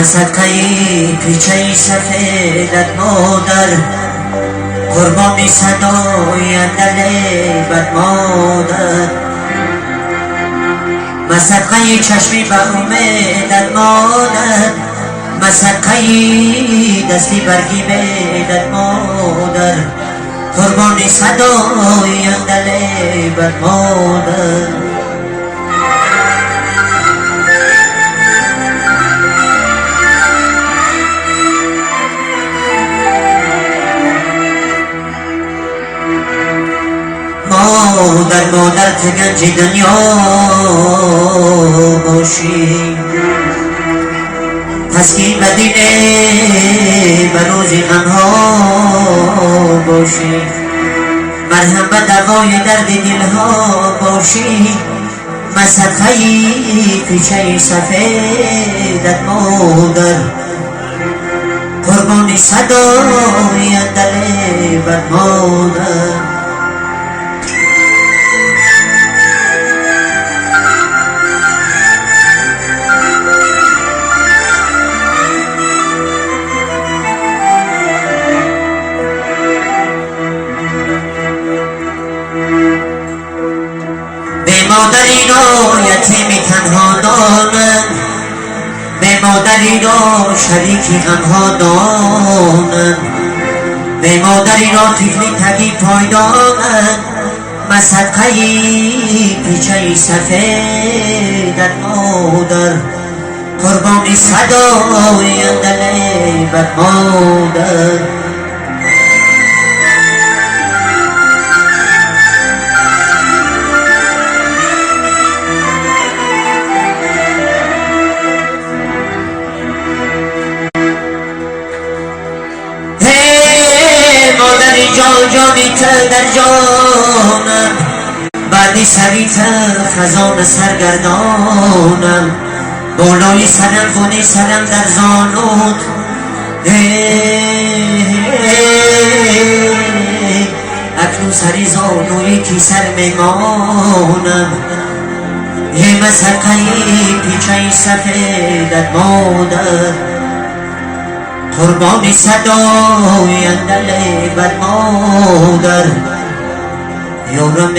صدقه پیچه سفیدت مادر، قربان صدای دلبت مادر. صدقه چشمی به امیدت مادر، صدقه دستی برگی بیدت مادر، قربان صدای دلبت مادر. مادر مادر که گنج دنیا باشی، پس کی مدینه به روز غمها باشی، مرهم به دوای درد دلها باشی. صدقه پیچه سفیدت مادر، قربان صدای دلبت مادر. مادری را یتیمی تنها دانم، به مادری را شریکی غمها دانم، به مادری را طفلی تگی پایدارم. صدقه پیچه سفیدت مادر، قربان صدای دلبت مادر. مادری جان جانی تر در جانم، بعدی سری تر خزان سرگردانم، بالای سرم فونی سرم در زانوت. اکنون سری زانوی کی سر میمانم. صدقه پیچه سفیدت مادر، قربان صدای دلبت مادر. یارم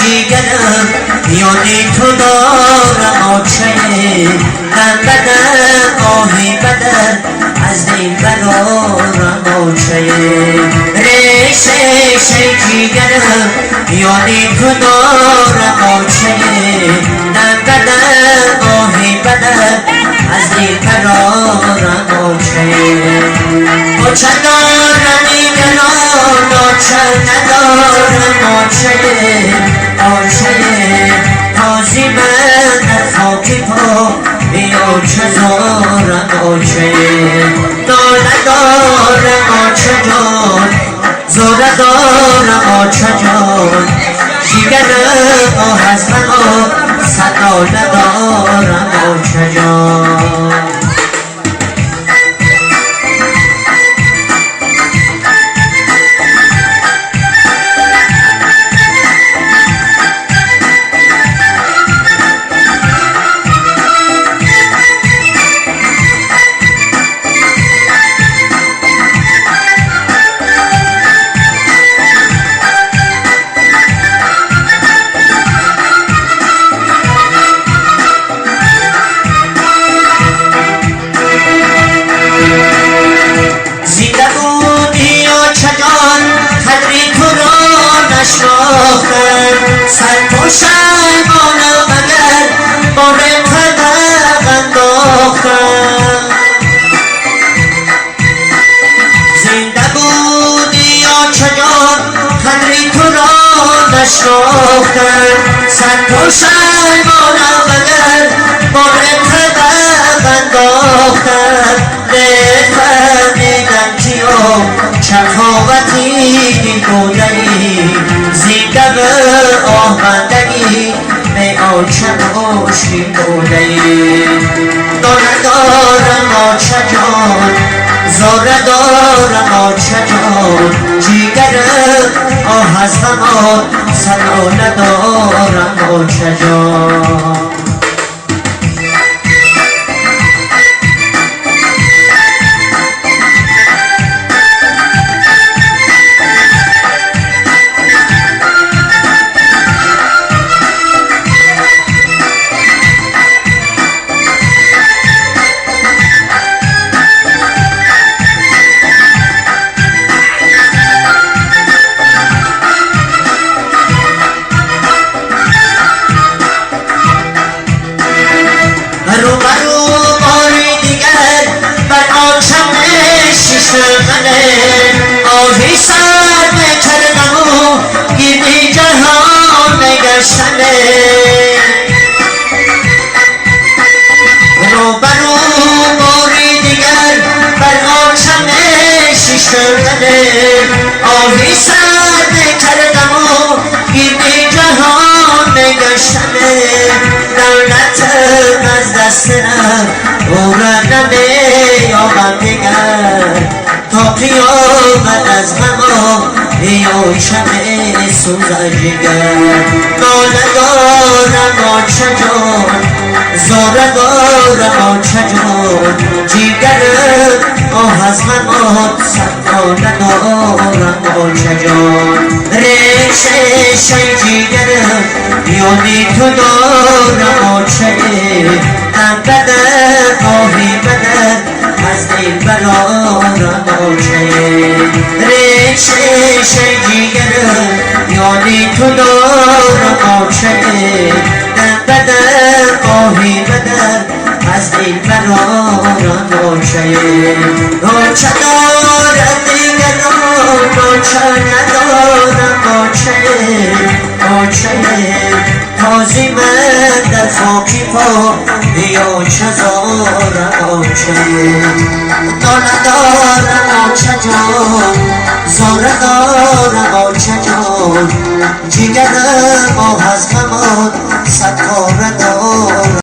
جیگرم یادی تو دارم، آچه غم بدر آهی بدر از دل برارم. آچه ریشه جیگرم یادی تو دارم، آچه غم بدر آهی بدر از دل برارم. آچه دارم ایگران، آچه ندارم. آچه تازی من در خاکی پا ای آچه دارم. آچه داره دارم آچه جان، زوره دارم آچه جان، جیگرم آه از من صدا ندارم. آچه جان سرپوشمانم اگر باره قدم انداختم. قدری تو را نشناختم صد تا شرمانم اگر بار طبق انداختم نفهمیدم کیا شقاوتی بودنی زیده به آمدنی به آچماشی بودنی داره دارم آچه جان زاره دارم آچه جان جیگر آه از غمان سنا ندارم آچه جان آهی سر کردم و گیری جهان نگشتنه رو برو باری دیگر بر آتم شیش کردنه آهی سر کردم و گیری جهان نگشتنه دولت از دست رم بورنم یابم دیگر تا قیامت از غما یا شمع سوز جگر ناله دارم آنچه جان زاره دارم آنچه جان جیگر آه از غما صدا ندارم آنچه جان ریشه جیگرم یادی تو دارم آنچه هم بدن آهی بدن از دل برارم آنچه ریشه جیگرم یادی تو دارم آنچه هم بدن آهی بدن از دل برارم آنچه آنچه دارم دیگران آنچه ندارم آنچه تازی من در خاکی پا یا چزارم آنچه ناله دارم آنچه جان زاره دارم آنچه جان جیگر